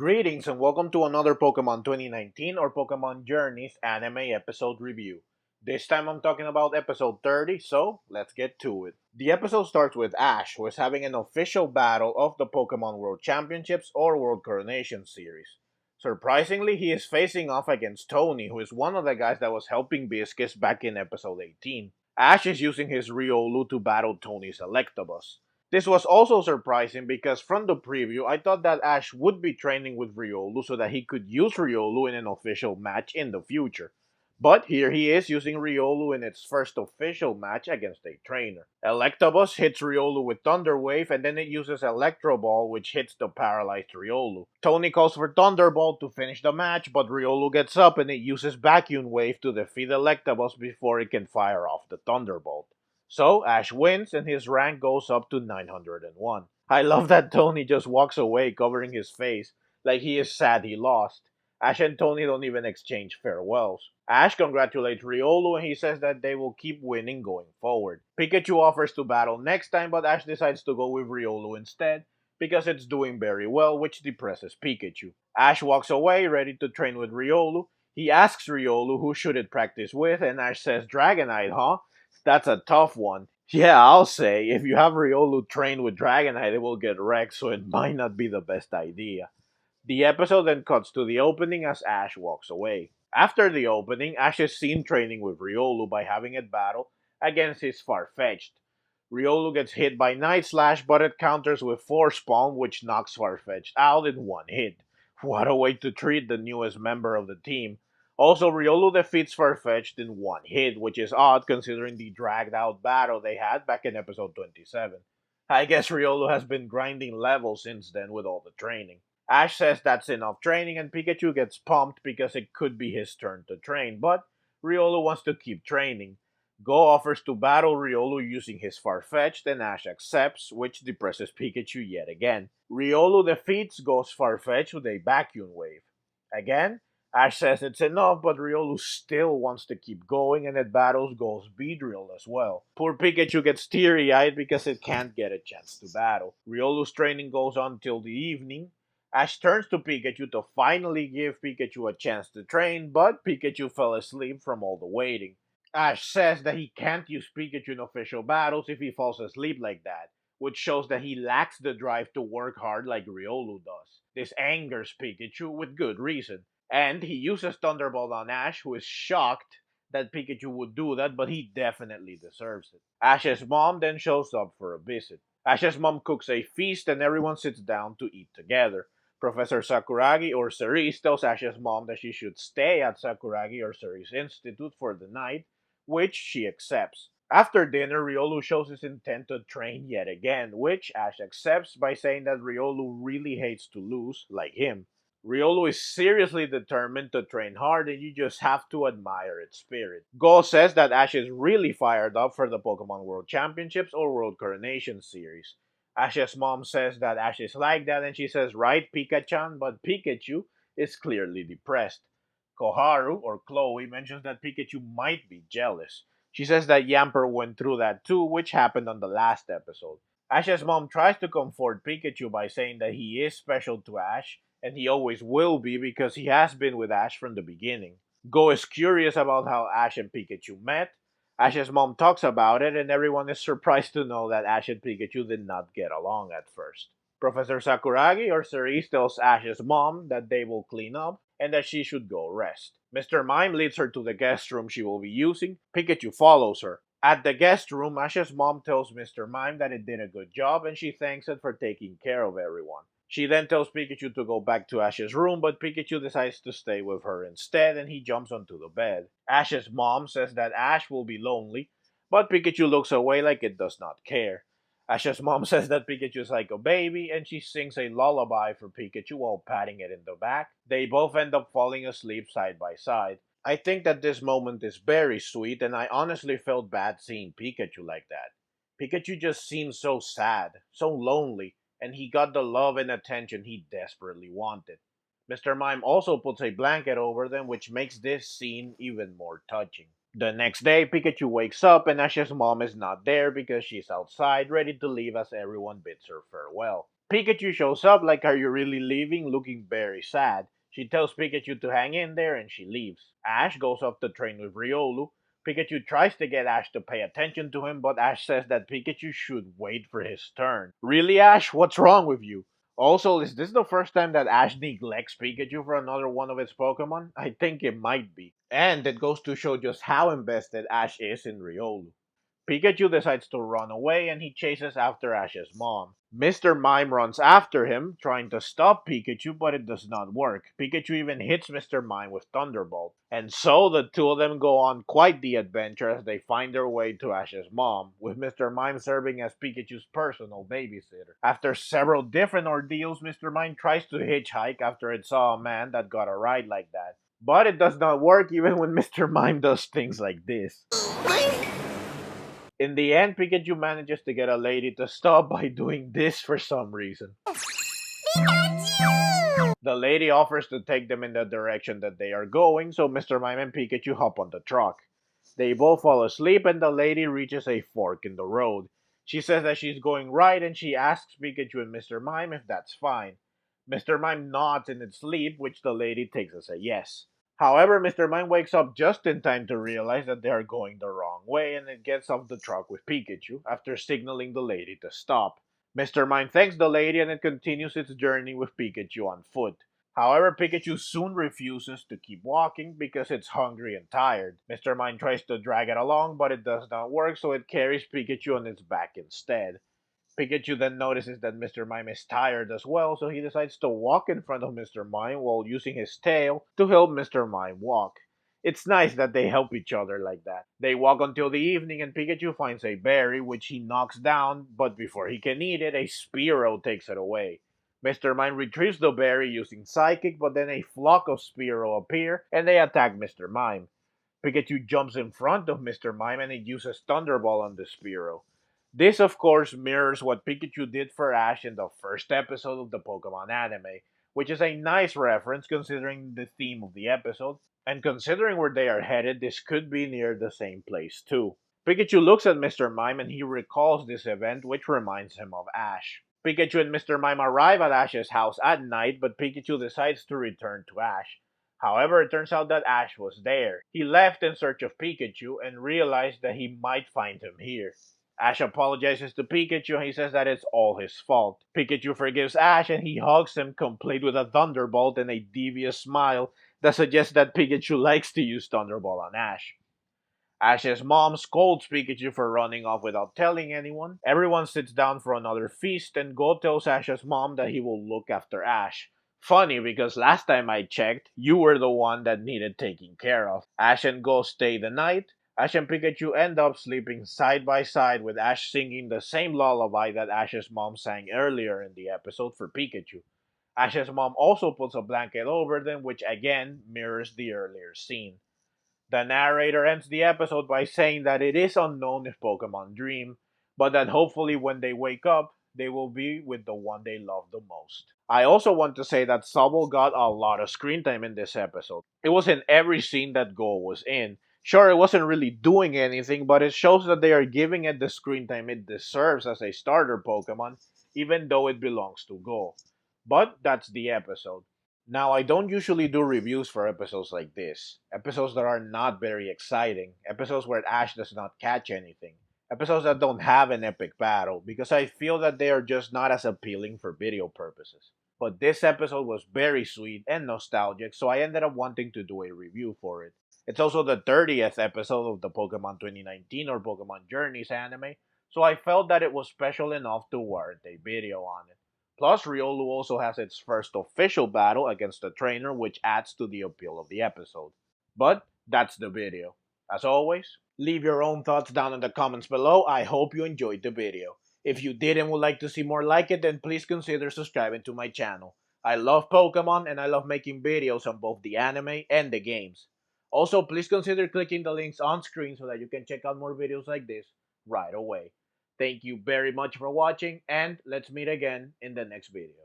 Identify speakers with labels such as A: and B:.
A: Greetings and welcome to another Pokemon 2019 or Pokemon Journeys anime episode review. This time I'm talking about episode 30, so let's get to it. The episode starts with Ash, who is having an official battle of the Pokemon World Championships or World Coronation Series. Surprisingly, he is facing off against Tony, who is one of the guys that was helping Biscuits back in episode 18. Ash is using his Riolu to battle Tony's Electabuzz. This was also surprising because from the preview, I thought that Ash would be training with Riolu so that he could use Riolu in an official match in the future. But here he is using Riolu in its first official match against a trainer. Electabuzz hits Riolu with Thunder Wave and then it uses Electro Ball which hits the paralyzed Riolu. Tony calls for Thunderbolt to finish the match, but Riolu gets up and it uses Vacuum Wave to defeat Electabuzz before it can fire off the Thunderbolt. So, Ash wins and his rank goes up to 901. I love that Tony just walks away covering his face like he is sad he lost. Ash and Tony don't even exchange farewells. Ash congratulates Riolu and he says that they will keep winning going forward. Pikachu offers to battle next time, but Ash decides to go with Riolu instead because it's doing very well, which depresses Pikachu. Ash walks away ready to train with Riolu. He asks Riolu who should it practice with and Ash says Dragonite, huh? That's a tough one. Yeah, I'll say, if you have Riolu trained with Dragonite, it will get wrecked, so it might not be the best idea. The episode then cuts to the opening as Ash walks away. After the opening, Ash is seen training with Riolu by having it battle against his Farfetch'd. Riolu gets hit by Night Slash, but it counters with Force Palm, which knocks Farfetch'd out in one hit. What a way to treat the newest member of the team. Also, Riolu defeats Farfetch'd in one hit, which is odd considering the dragged out battle they had back in episode 27. I guess Riolu has been grinding levels since then with all the training. Ash says that's enough training and Pikachu gets pumped because it could be his turn to train, but Riolu wants to keep training. Go offers to battle Riolu using his Farfetch'd and Ash accepts, which depresses Pikachu yet again. Riolu defeats Go's Farfetch'd with a Vacuum Wave. Again, Ash says it's enough, but Riolu still wants to keep going and it battles Go's Beedrill as well. Poor Pikachu gets teary-eyed because it can't get a chance to battle. Riolu's training goes on till the evening. Ash turns to Pikachu to finally give Pikachu a chance to train, but Pikachu fell asleep from all the waiting. Ash says that he can't use Pikachu in official battles if he falls asleep like that, which shows that he lacks the drive to work hard like Riolu does. This angers Pikachu with good reason. And he uses Thunderbolt on Ash, who is shocked that Pikachu would do that, but he definitely deserves it. Ash's mom then shows up for a visit. Ash's mom cooks a feast and everyone sits down to eat together. Professor Sakuragi or Cerise tells Ash's mom that she should stay at Sakuragi or Cerise Institute for the night, which she accepts. After dinner, Riolu shows his intent to train yet again, which Ash accepts by saying that Riolu really hates to lose, like him. Riolu is seriously determined to train hard and you just have to admire its spirit. Go says that Ash is really fired up for the Pokemon World Championships or World Coronation Series. Ash's mom says that Ash is like that and she says, right Pikachu, but Pikachu is clearly depressed. Koharu, or Chloe, mentions that Pikachu might be jealous. She says that Yamper went through that too, which happened on the last episode. Ash's mom tries to comfort Pikachu by saying that he is special to Ash, and he always will be because he has been with Ash from the beginning. Go is curious about how Ash and Pikachu met. Ash's mom talks about it, and everyone is surprised to know that Ash and Pikachu did not get along at first. Professor Sakuragi or Cerise tells Ash's mom that they will clean up and that she should go rest. Mr. Mime leads her to the guest room she will be using. Pikachu follows her. At the guest room, Ash's mom tells Mr. Mime that it did a good job and she thanks it for taking care of everyone. She then tells Pikachu to go back to Ash's room, but Pikachu decides to stay with her instead and he jumps onto the bed. Ash's mom says that Ash will be lonely, but Pikachu looks away like it does not care. Ash's mom says that Pikachu is like a baby and she sings a lullaby for Pikachu while patting it in the back. They both end up falling asleep side by side. I think that this moment is very sweet and I honestly felt bad seeing Pikachu like that. Pikachu just seems so sad, so lonely, and he got the love and attention he desperately wanted. Mr. Mime also puts a blanket over them, which makes this scene even more touching. The next day, Pikachu wakes up and Ash's mom is not there because she's outside ready to leave as everyone bids her farewell. Pikachu shows up like, "Are you really leaving?" looking very sad. She tells Pikachu to hang in there and she leaves. Ash goes off to train with Riolu. Pikachu tries to get Ash to pay attention to him, but Ash says that Pikachu should wait for his turn. Really, Ash? What's wrong with you? Also, is this the first time that Ash neglects Pikachu for another one of its Pokemon? I think it might be. And it goes to show just how invested Ash is in Riolu. Pikachu decides to run away and he chases after Ash's mom. Mr. Mime runs after him, trying to stop Pikachu, but it does not work. Pikachu even hits Mr. Mime with Thunderbolt. And so the two of them go on quite the adventure as they find their way to Ash's mom, with Mr. Mime serving as Pikachu's personal babysitter. After several different ordeals, Mr. Mime tries to hitchhike after it saw a man that got a ride like that. But it does not work even when Mr. Mime does things like this. In the end, Pikachu manages to get a lady to stop by doing this for some reason. The lady offers to take them in the direction that they are going, so Mr. Mime and Pikachu hop on the truck. They both fall asleep and the lady reaches a fork in the road. She says that she's going right and she asks Pikachu and Mr. Mime if that's fine. Mr. Mime nods in its sleep, which the lady takes as a yes. However, Mr. Mime wakes up just in time to realize that they are going the wrong way and it gets off the truck with Pikachu after signaling the lady to stop. Mr. Mime thanks the lady and it continues its journey with Pikachu on foot. However, Pikachu soon refuses to keep walking because it's hungry and tired. Mr. Mime tries to drag it along, but it does not work, so it carries Pikachu on its back instead. Pikachu then notices that Mr. Mime is tired as well, so he decides to walk in front of Mr. Mime while using his tail to help Mr. Mime walk. It's nice that they help each other like that. They walk until the evening and Pikachu finds a berry which he knocks down, but before he can eat it, a Spearow takes it away. Mr. Mime retrieves the berry using Psychic, but then a flock of Spearow appear and they attack Mr. Mime. Pikachu jumps in front of Mr. Mime and it uses Thunderball on the Spearow. This, of course, mirrors what Pikachu did for Ash in the first episode of the Pokemon anime, which is a nice reference considering the theme of the episode, and considering where they are headed, this could be near the same place too. Pikachu looks at Mr. Mime and he recalls this event, which reminds him of Ash. Pikachu and Mr. Mime arrive at Ash's house at night, but Pikachu decides to return to Ash. However, it turns out that Ash was there. He left in search of Pikachu and realized that he might find him here. Ash apologizes to Pikachu and he says that it's all his fault. Pikachu forgives Ash and he hugs him, complete with a Thunderbolt and a devious smile that suggests that Pikachu likes to use Thunderbolt on Ash. Ash's mom scolds Pikachu for running off without telling anyone. Everyone sits down for another feast and Go tells Ash's mom that he will look after Ash. Funny because last time I checked, you were the one that needed taking care of. Ash and Go stay the night. Ash and Pikachu end up sleeping side by side with Ash singing the same lullaby that Ash's mom sang earlier in the episode for Pikachu. Ash's mom also puts a blanket over them, which again mirrors the earlier scene. The narrator ends the episode by saying that it is unknown if Pokemon dream, but that hopefully when they wake up, they will be with the one they love the most. I also want to say that Sobble got a lot of screen time in this episode. It was in every scene that Go was in. Sure, it wasn't really doing anything, but it shows that they are giving it the screen time it deserves as a starter Pokemon, even though it belongs to Go. But that's the episode. Now, I don't usually do reviews for episodes like this. Episodes that are not very exciting. Episodes where Ash does not catch anything. Episodes that don't have an epic battle, because I feel that they are just not as appealing for video purposes. But this episode was very sweet and nostalgic, so I ended up wanting to do a review for it. It's also the 30th episode of the Pokemon 2019 or Pokemon Journeys anime, so I felt that it was special enough to warrant a video on it. Plus, Riolu also has its first official battle against the trainer, which adds to the appeal of the episode. But that's the video. As always, leave your own thoughts down in the comments below. I hope you enjoyed the video. If you did and would like to see more like it, then please consider subscribing to my channel. I love Pokemon and I love making videos on both the anime and the games. Also, please consider clicking the links on screen so that you can check out more videos like this right away. Thank you very much for watching and let's meet again in the next video.